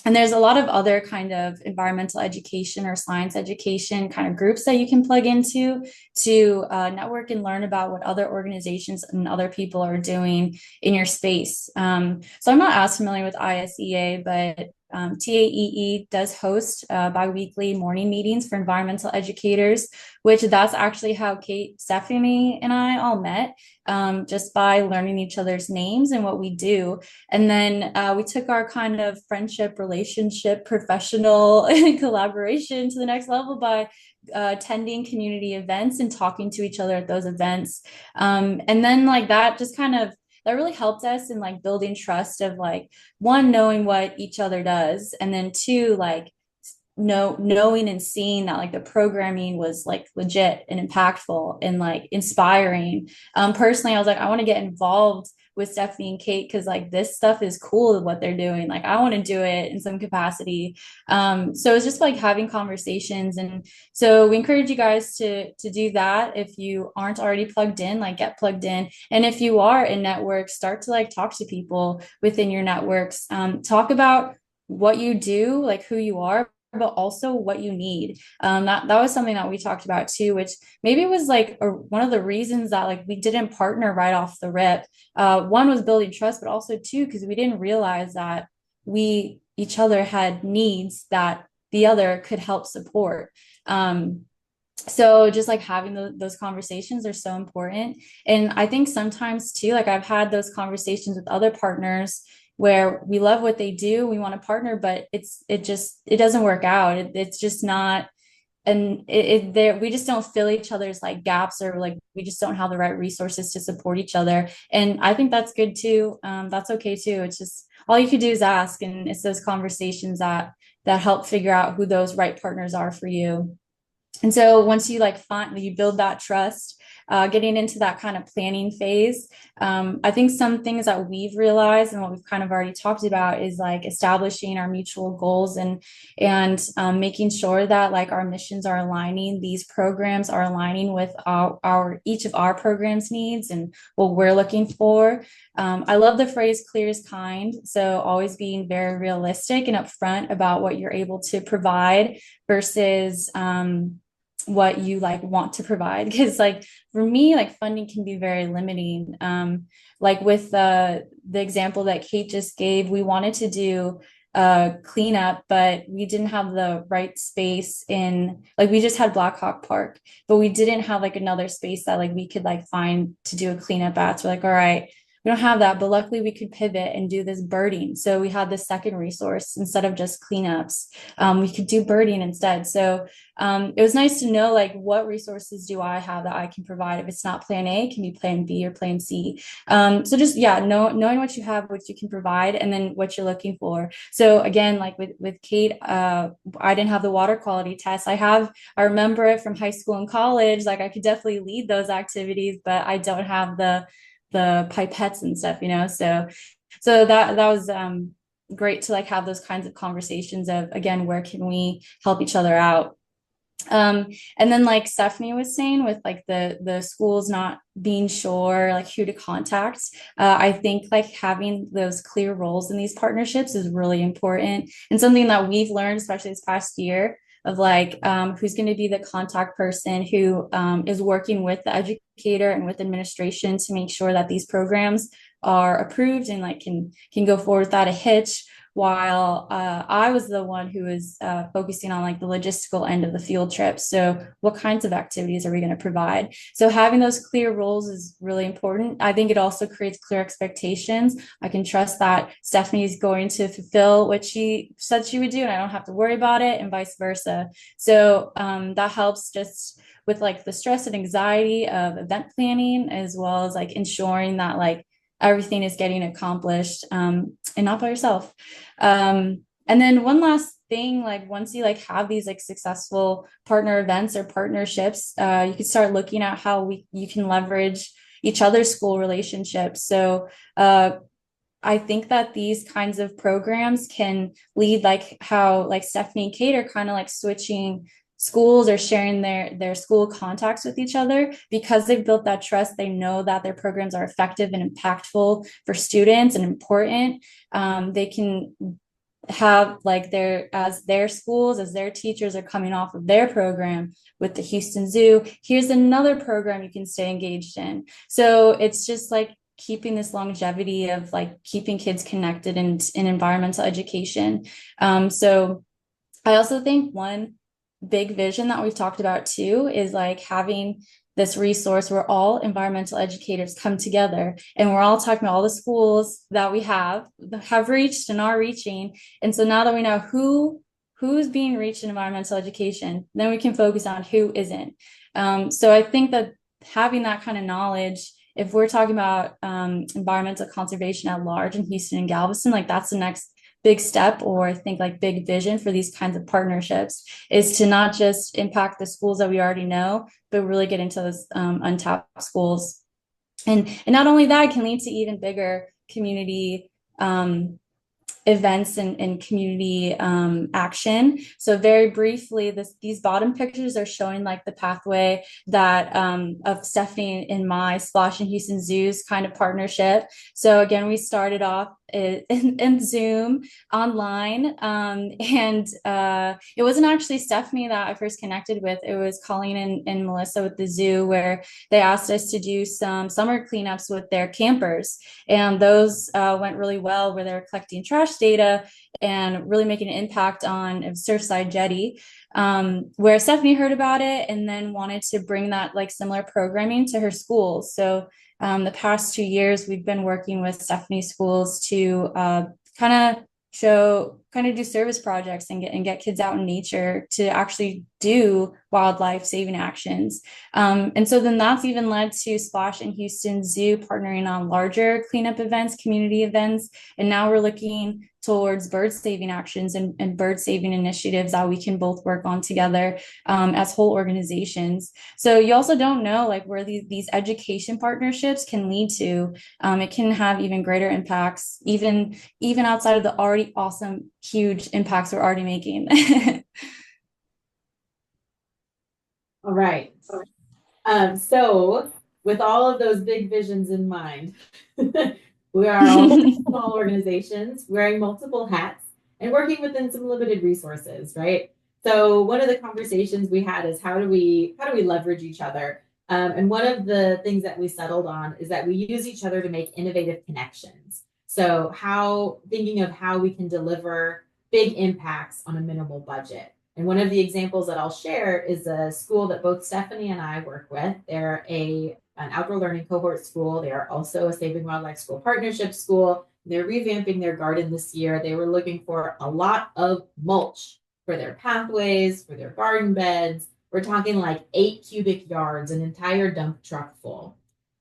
And there's a lot of other kind of environmental education or science education kind of groups that you can plug into to network and learn about what other organizations and other people are doing in your space. So I'm not as familiar with ISEA, but TAEE does host biweekly morning meetings for environmental educators, which that's actually how Kate, Stephanie, and I all met, just by learning each other's names and what we do. And then we took our kind of friendship, relationship, professional collaboration to the next level by attending community events and talking to each other at those events. And then like that just kind of that really helped us in like building trust of like, one, knowing what each other does, and then two, like knowing and seeing that like the programming was like legit and impactful and like inspiring. Personally, I was like, I want to get involved with Stephanie and Kate because like this stuff is cool what they're doing. Like I want to do it in some capacity. So it's just like having conversations, and so we encourage you guys to do that. If you aren't already plugged in, like get plugged in, and if you are in networks, start to like talk to people within your networks. Talk about what you do, like who you are, but also what you need. That was something that we talked about too, which maybe was like one of the reasons that like we didn't partner right off the rip. One was building trust, but also two, because we didn't realize that we each other had needs that the other could help support. So just like having those conversations are so important. And I think sometimes too, like I've had those conversations with other partners where we love what they do, we want to partner, but it doesn't work out. It's just not, and we just don't fill each other's like gaps, or like we just don't have the right resources to support each other. And I think that's good too. That's okay too. It's just all you could do is ask, and it's those conversations that help figure out who those right partners are for you. And so once you like you build that trust, getting into that kind of planning phase, I think some things that we've realized and what we've kind of already talked about is like establishing our mutual goals and making sure that like our missions are aligning, these programs are aligning with our each of our programs needs and what we're looking for. I love the phrase clear is kind. So always being very realistic and upfront about what you're able to provide versus what you like want to provide, because like for me, like funding can be very limiting. Like with the example that Kate just gave, we wanted to do cleanup, but we didn't have the right space in, like we just had Blackhawk Park, but we didn't have like another space that like we could like find to do a cleanup at. So we're like, all right, we don't have that, but luckily we could pivot and do this birding. So we had this second resource instead of just cleanups. We could do birding instead. So it was nice to know like what resources do I have that I can provide. If it's not plan A, it can be plan B or plan C. So just knowing what you have, what you can provide, and then what you're looking for. So again, like with Kate, I didn't have the water quality test. I remember it from high school and college. Like I could definitely lead those activities, but I don't have the pipettes and stuff, so that was great to like have those kinds of conversations of, again, where can we help each other out. And then like Stephanie was saying with like the schools not being sure like who to contact, I think like having those clear roles in these partnerships is really important, and something that we've learned, especially this past year. of like who's going to be the contact person who is working with the educator and with administration to make sure that these programs are approved and like can go forward without a hitch, while I was the one who was focusing on like the logistical end of the field trip. So what kinds of activities are we going to provide? So having those clear roles is really important. I think it also creates clear expectations. I can trust that Stephanie is going to fulfill what she said she would do, and I don't have to worry about it, and vice versa. So that helps just with like the stress and anxiety of event planning, as well as like ensuring that like everything is getting accomplished and not by yourself. And then one last thing, like once you like have these like successful partner events or partnerships, you can start looking at how you can leverage each other's school relationships. So I think that these kinds of programs can lead like how like Stephanie and Kate are kind of like switching schools or sharing their school contacts with each other. Because they've built that trust, they know that their programs are effective and impactful for students and important. They can have like their schools, as their teachers are coming off of their program with the Houston Zoo, here's another program you can stay engaged in. So it's just like keeping this longevity of like keeping kids connected in environmental education. So I also think one big vision that we've talked about too is like having this resource where all environmental educators come together, and we're all talking about all the schools that we have reached and are reaching. And so now that we know who's being reached in environmental education, then we can focus on who isn't. So I think that having that kind of knowledge, if we're talking about environmental conservation at large in Houston and Galveston, like that's the next big step, or I think like big vision for these kinds of partnerships, is to not just impact the schools that we already know, but really get into those untapped schools. And not only that, it can lead to even bigger community events and community action. So very briefly, these bottom pictures are showing like the pathway that of Stephanie and my Splash and Houston Zoos kind of partnership. So again, we started off in Zoom online, and it wasn't actually Stephanie that I first connected with. It was Colleen and Melissa with the zoo, where they asked us to do some summer cleanups with their campers, and those went really well, where they're collecting trash data and really making an impact on Surfside Jetty, where Stephanie heard about it and then wanted to bring that like similar programming to her schools. So the past 2 years, we've been working with Stephanie schools to kind of do service projects and get kids out in nature to actually do wildlife saving actions. And so then that's even led to Splash and Houston Zoo partnering on larger cleanup events, community events. And now we're looking towards bird saving actions and bird saving initiatives that we can both work on together as whole organizations. So you also don't know like where these education partnerships can lead to. It can have even greater impacts, even outside of the already awesome, huge impacts we're already making. All right. So with all of those big visions in mind, we are all small organizations wearing multiple hats and working within some limited resources, right? So one of the conversations we had is how do we leverage each other? And one of the things that we settled on is that we use each other to make innovative connections. So thinking of how we can deliver big impacts on a minimal budget. And one of the examples that I'll share is a school that both Stephanie and I work with. They're an outdoor learning cohort school. They are also a Saving Wildlife School Partnership school. They're revamping their garden this year. They were looking for a lot of mulch for their pathways, for their garden beds. We're talking like 8 cubic yards, an entire dump truck full.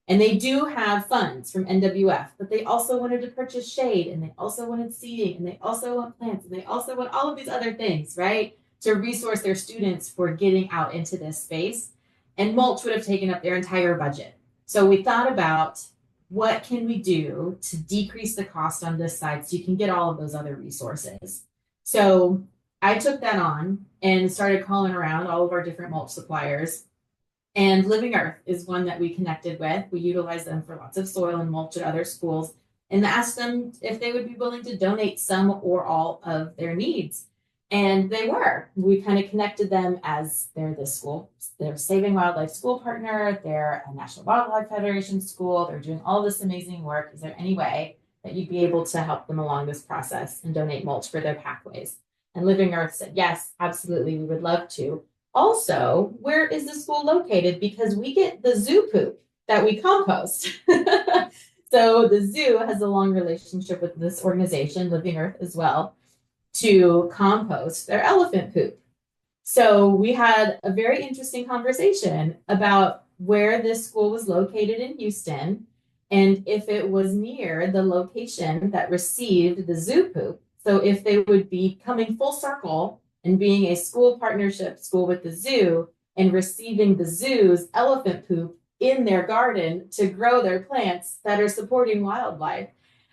And they do have funds from NWF, but they also wanted to purchase shade, and they also wanted seeding, and they also want plants, and they also want all of these other things, right? To resource their students for getting out into this space. And mulch would have taken up their entire budget. So we thought about what can we do to decrease the cost on this side so you can get all of those other resources. So I took that on and started calling around all of our different mulch suppliers. And Living Earth is one that we connected with. We utilize them for lots of soil and mulch at other schools, and asked them if they would be willing to donate some or all of their needs. And they were. We kind of connected them as they're the school, they're Saving Wildlife school partner, they're a National Wildlife Federation school, they're doing all this amazing work. Is there any way that you'd be able to help them along this process and donate mulch for their pathways? And Living Earth said, yes, absolutely, we would love to. Also, where is the school located? Because we get the zoo poop that we compost. So the zoo has a long relationship with this organization, Living Earth, as well, to compost their elephant poop. So we had a very interesting conversation about where this school was located in Houston and if it was near the location that received the zoo poop. So if they would be coming full circle and being a school partnership school with the zoo and receiving the zoo's elephant poop in their garden to grow their plants that are supporting wildlife.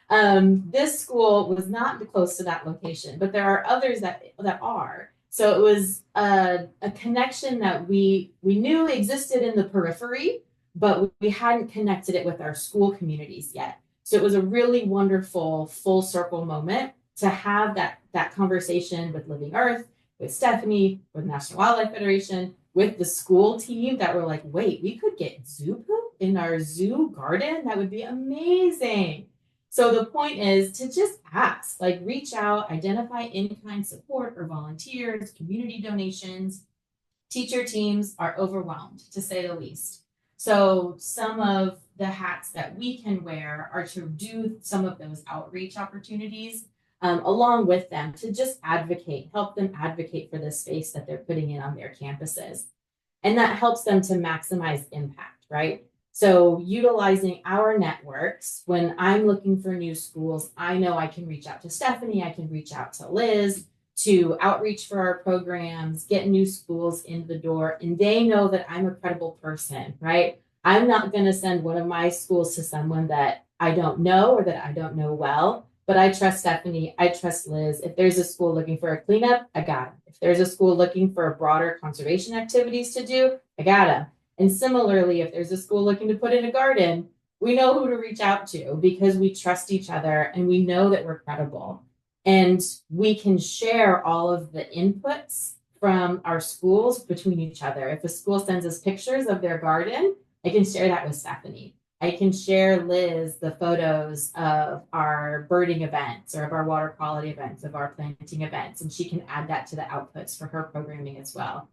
This school was not close to that location, but there are others that are. So it was a connection that we knew existed in the periphery, but we hadn't connected it with our school communities yet. So it was a really wonderful full circle moment to have that conversation with Living Earth, with Stephanie, with National Wildlife Federation, with the school team that were like, wait, we could get zoo poop in our zoo garden? That would be amazing. So the point is to just ask, like reach out, identify in-kind support or volunteers, community donations. Teacher teams are overwhelmed, to say the least. So some of the hats that we can wear are to do some of those outreach opportunities along with them to just advocate, help them advocate for the space that they're putting in on their campuses. And that helps them to maximize impact, right? So utilizing our networks, when I'm looking for new schools, I know I can reach out to Stephanie, I can reach out to Liz to outreach for our programs, get new schools in the door, and they know that I'm a credible person, right? I'm not going to send one of my schools to someone that I don't know or that I don't know well, but I trust Stephanie, I trust Liz. If there's a school looking for a cleanup, I got them. If there's a school looking for broader conservation activities to do, I got them. And similarly, if there's a school looking to put in a garden, we know who to reach out to because we trust each other and we know that we're credible. And we can share all of the inputs from our schools between each other. If a school sends us pictures of their garden, I can share that with Stephanie. I can share Liz the photos of our birding events or of our water quality events, of our planting events, and she can add that to the outputs for her programming as well.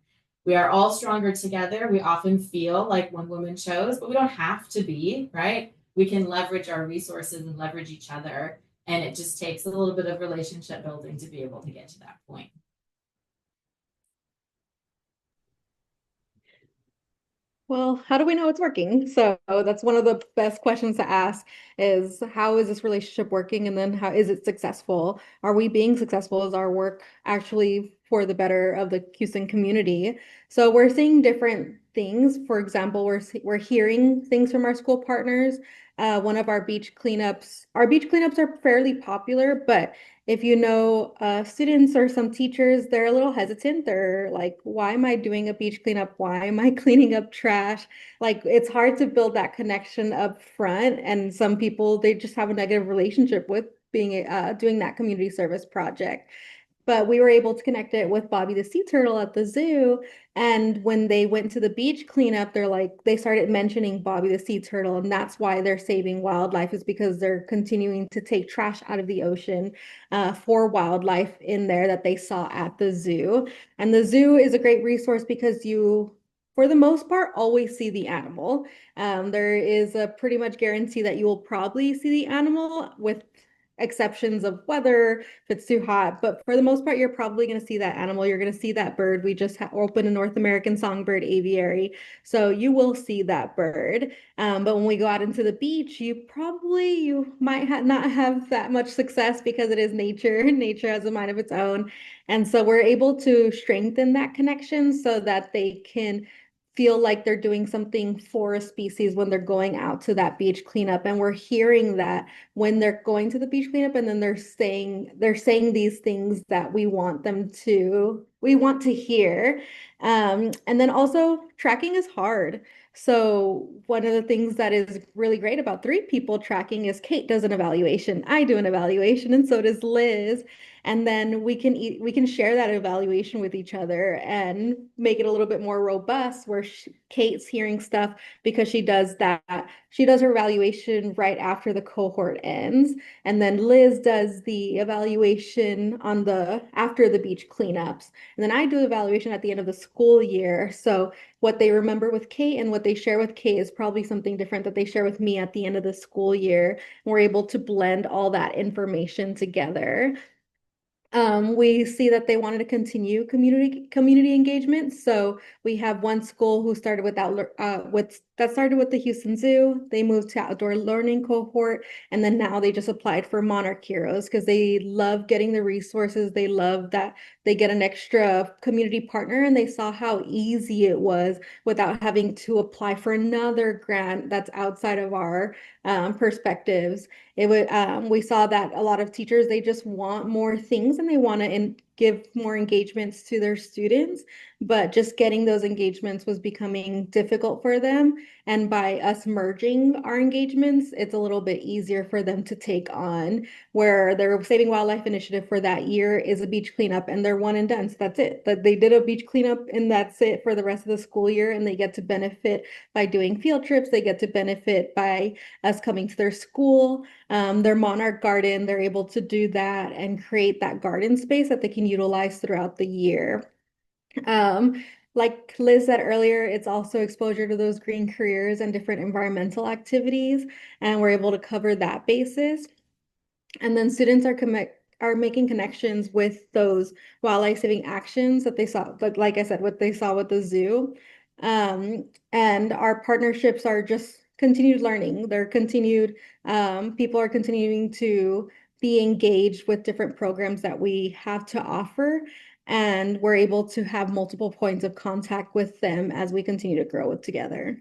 We are all stronger together. We often feel like one woman shows, but we don't have to be, right? We can leverage our resources and leverage each other. And it just takes a little bit of relationship building to be able to get to that point. Well, how do we know it's working? So that's one of the best questions to ask is how is this relationship working? And then how is it successful? Are we being successful? Is our work actually for the better of the Houston community? So we're seeing different things. For example, we're hearing things from our school partners. One of our beach cleanups are fairly popular, but if you know students or some teachers, they're a little hesitant. They're like, why am I doing a beach cleanup? Why am I cleaning up trash? Like, it's hard to build that connection up front. And some people, they just have a negative relationship with being doing that community service project. But we were able to connect it with Bobby the sea turtle at the zoo. And when they went to the beach cleanup, they started mentioning Bobby the sea turtle. And that's why they're saving wildlife, is because they're continuing to take trash out of the ocean for wildlife in there that they saw at the zoo. And the zoo is a great resource because for the most part, always see the animal. There is a pretty much guarantee that you will probably see the animal with exceptions of weather if it's too hot, but for the most part you're probably going to see that animal. You're going to see that bird. We just opened a North American songbird aviary, so you will see that bird. But when we go out into the beach, you might not have that much success because it is nature. Nature has a mind of its own, and so we're able to strengthen that connection so that they can feel like they're doing something for a species when they're going out to that beach cleanup. And we're hearing that when they're going to the beach cleanup, and then they're saying these things that we want to hear. And then also tracking is hard. So one of the things that is really great about three people tracking is Kate does an evaluation, I do an evaluation, and so does Liz. And then we can share that evaluation with each other and make it a little bit more robust where Kate's hearing stuff because she does her evaluation right after the cohort ends. And then Liz does the evaluation on the after the beach cleanups. And then I do the evaluation at the end of the school year. So what they remember with Kate and what they share with Kate is probably something different that they share with me at the end of the school year. And we're able to blend all that information together. We see that they wanted to continue community engagement. So we have one school who started that started with the Houston Zoo. They moved to outdoor learning cohort, and then now they just applied for Monarch Heroes because they love getting the resources. They love that they get an extra community partner, and they saw how easy it was without having to apply for another grant that's outside of our perspectives. We saw that a lot of teachers, they just want more things and they want to give more engagements to their students, but just getting those engagements was becoming difficult for them. And by us merging our engagements, it's a little bit easier for them to take on, where their Saving Wildlife initiative for that year is a beach cleanup and they're one and done. So that's it. That they did a beach cleanup and that's it for the rest of the school year. And they get to benefit by doing field trips. They get to benefit by us coming to their school. Their monarch garden, they're able to do that and create that garden space that they can utilize throughout the year. Like Liz said earlier, it's also exposure to those green careers and different environmental activities, and we're able to cover that basis. And then students are making connections with those wildlife saving actions that they saw, but like I said, what they saw with the zoo. And our partnerships are just continued learning. They're continued, people are continuing to be engaged with different programs that we have to offer. And we're able to have multiple points of contact with them as we continue to grow it together.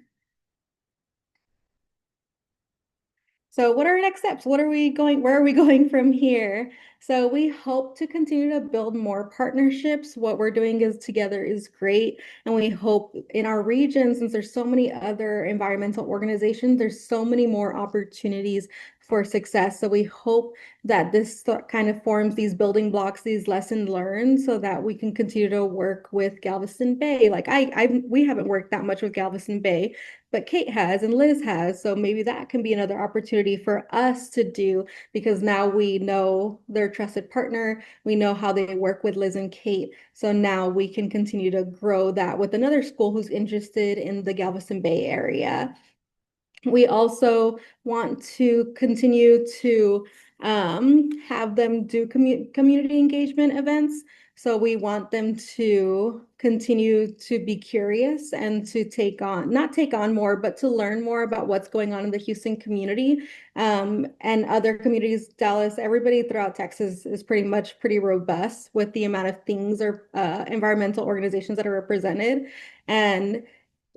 So what are our next steps? Where are we going from here? So we hope to continue to build more partnerships. What we're doing is together is great. And we hope in our region, since there's so many other environmental organizations, there's so many more opportunities for success. So we hope that this kind of forms these building blocks, these lessons learned, so that we can continue to work with Galveston Bay. Like we haven't worked that much with Galveston Bay, but Kate has and Liz has. So maybe that can be another opportunity for us to do because now we know their trusted partner. We know how they work with Liz and Kate. So now we can continue to grow that with another school who's interested in the Galveston Bay area. We also want to continue to have them do community engagement events. So we want them to continue to be curious and to not take on more, but to learn more about what's going on in the Houston community and other communities. Dallas, everybody throughout Texas is pretty robust with the amount of things or environmental organizations that are represented. And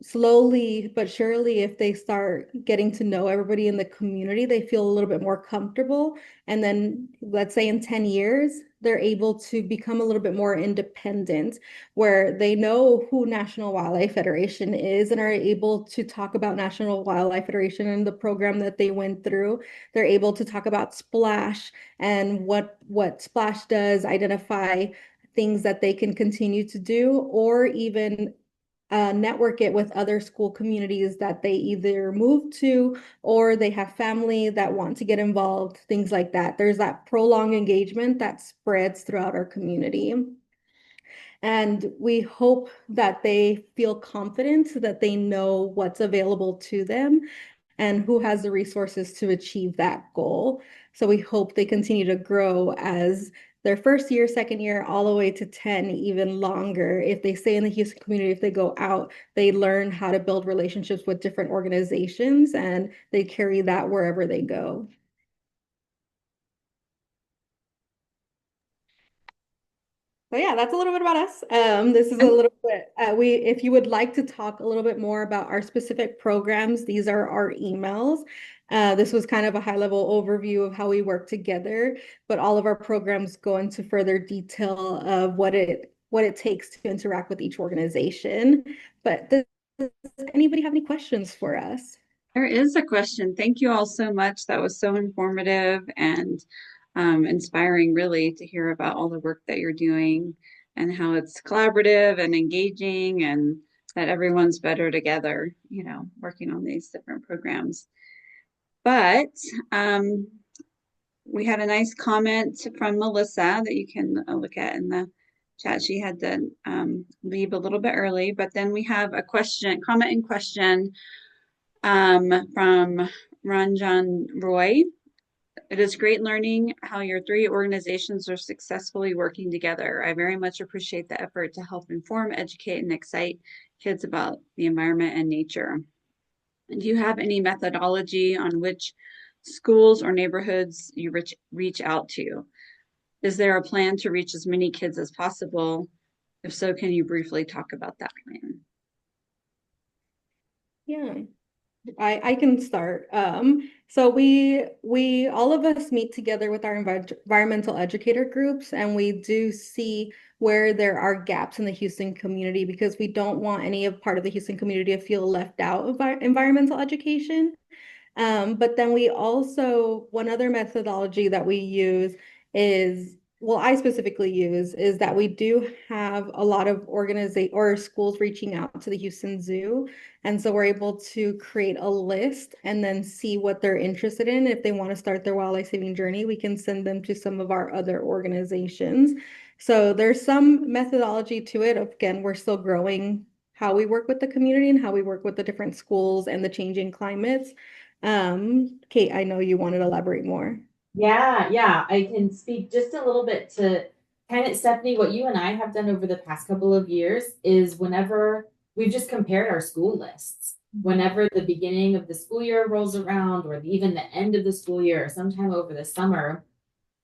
slowly but surely, if they start getting to know everybody in the community, they feel a little bit more comfortable. And then let's say in 10 years, they're able to become a little bit more independent, where they know who National Wildlife Federation is and are able to talk about National Wildlife Federation and the program that they went through. They're able to talk about Splash and what Splash does, identify things that they can continue to do, or even network it with other school communities that they either move to or they have family that want to get involved, things like that. There's that prolonged engagement that spreads throughout our community. And we hope that they feel confident that they know what's available to them and who has the resources to achieve that goal. So we hope they continue to grow as their first year, second year, all the way to 10, even longer. If they stay in the Houston community, if they go out, they learn how to build relationships with different organizations and they carry that wherever they go. So yeah, that's a little bit about us. This is a little bit, if you would like to talk a little bit more about our specific programs, these are our emails. This was kind of a high level overview of how we work together, but all of our programs go into further detail of what it takes to interact with each organization. But does anybody have any questions for us? There is a question. Thank you all so much. That was so informative and inspiring really to hear about all the work that you're doing and how it's collaborative and engaging and that everyone's better together, working on these different programs. But we had a nice comment from Melissa that you can look at in the chat. She had to leave a little bit early, but then we have a comment and question from Ranjan Roy. It is great learning how your three organizations are successfully working together. I very much appreciate the effort to help inform, educate, and excite kids about the environment and nature. And do you have any methodology on which schools or neighborhoods you reach out to? Is there a plan to reach as many kids as possible? If so, can you briefly talk about that plan? Yeah. I can start. So we all of us meet together with our environmental educator groups, and we do see where there are gaps in the Houston community because we don't want any of part of the Houston community to feel left out of our environmental education. But then we also, one other methodology that we use is, well, I specifically use, is that we do have a lot of organization or schools reaching out to the Houston Zoo. And so we're able to create a list and then see what they're interested in. If they want to start their wildlife saving journey, we can send them to some of our other organizations. So there's some methodology to it. Again, we're still growing how we work with the community and how we work with the different schools and the changing climates. Kate, I know you wanted to elaborate more. Yeah, I can speak just a little bit to kind of, Stephanie, what you and I have done over the past couple of years is whenever we've just compared our school lists, whenever the beginning of the school year rolls around, or even the end of the school year, or sometime over the summer,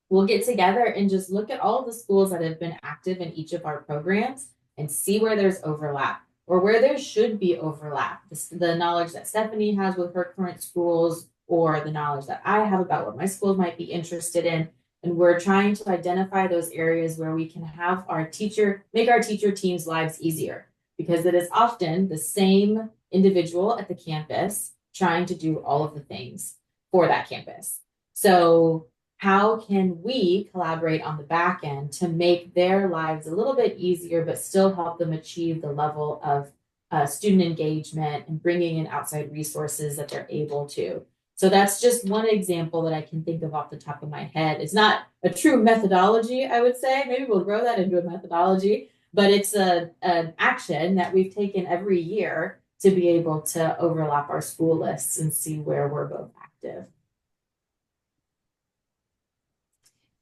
we'll get together and just look at all of the schools that have been active in each of our programs and see where there's overlap or where there should be overlap. The knowledge that Stephanie has with her current schools or the knowledge that I have about what my schools might be interested in. And we're trying to identify those areas where we can have make our teacher teams' lives easier, because it is often the same individual at the campus trying to do all of the things for that campus. So how can we collaborate on the back end to make their lives a little bit easier, but still help them achieve the level of student engagement and bringing in outside resources that they're able to? So that's just one example that I can think of off the top of my head. It's not a true methodology, I would say. Maybe we'll grow that into a methodology, but it's an action that we've taken every year to be able to overlap our school lists and see where we're both active.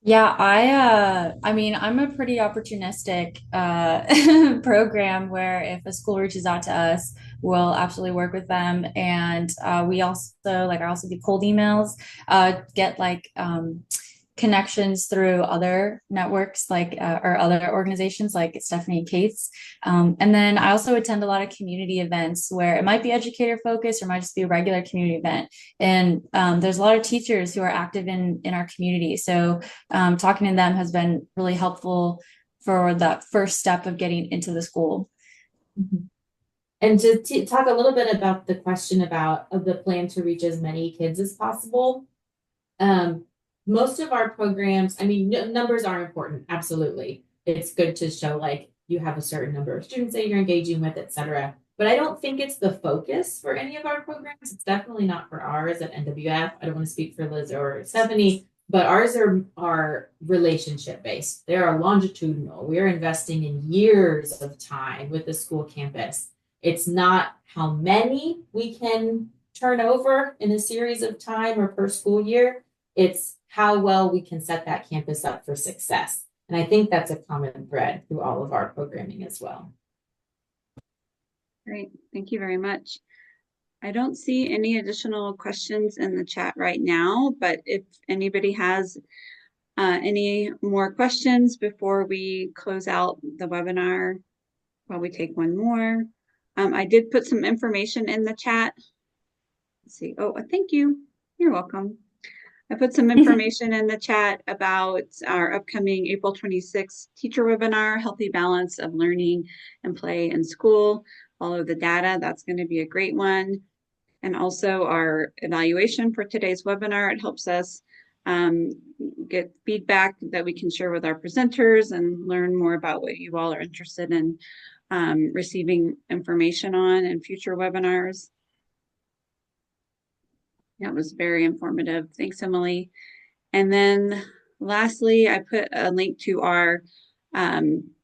Yeah, I mean, I'm a pretty opportunistic program where if a school reaches out to us, we'll absolutely work with them. And we also I also do cold emails, get connections through other networks or other organizations like Stephanie and Kate's. And then I also attend a lot of community events where it might be educator focused or might just be a regular community event. And there's a lot of teachers who are active in our community. So talking to them has been really helpful for that first step of getting into the school. Mm-hmm. And to talk a little bit about the question of the plan to reach as many kids as possible. Most of our programs, I mean, numbers are important. Absolutely. It's good to show you have a certain number of students that you're engaging with, etc. But I don't think it's the focus for any of our programs. It's definitely not for ours at NWF. I don't want to speak for Liz or Stephanie, but ours are relationship based. They are longitudinal. We are investing in years of time with the school campus. It's not how many we can turn over in a series of time or per school year. It's how well we can set that campus up for success. And I think that's a common thread through all of our programming as well. Great, thank you very much. I don't see any additional questions in the chat right now, but if anybody has any more questions before we close out the webinar, while we take one more. I did put some information in the chat. Let's see. Oh, thank you. You're welcome. I put some information in the chat about our upcoming April 26th teacher webinar, Healthy Balance of Learning and Play in School. Follow the data. That's going to be a great one. And also our evaluation for today's webinar. It helps us get feedback that we can share with our presenters and learn more about what you all are interested in receiving information on in future webinars. That was very informative. Thanks, Emily. And then lastly, I put a link to our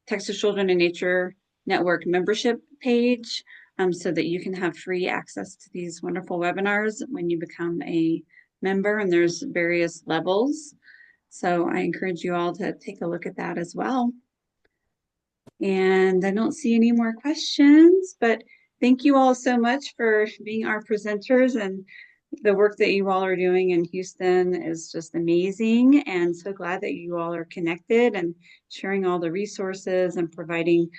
Texas Children in Nature Network membership page so that you can have free access to these wonderful webinars when you become a member, and there's various levels. So I encourage you all to take a look at that as well. And I don't see any more questions, but thank you all so much for being our presenters, and the work that you all are doing in Houston is just amazing, and so glad that you all are connected and sharing all the resources and providing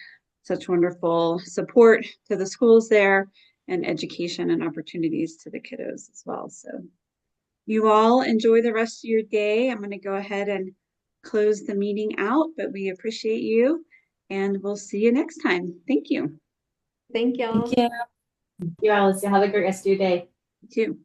such wonderful support to the schools there and education and opportunities to the kiddos as well. So you all enjoy the rest of your day. I'm going to go ahead and close the meeting out, but we appreciate you and we'll see you next time. Thank you. Thank y'all. Thank you. Thank you, Alice. Have a great rest of your day. You too.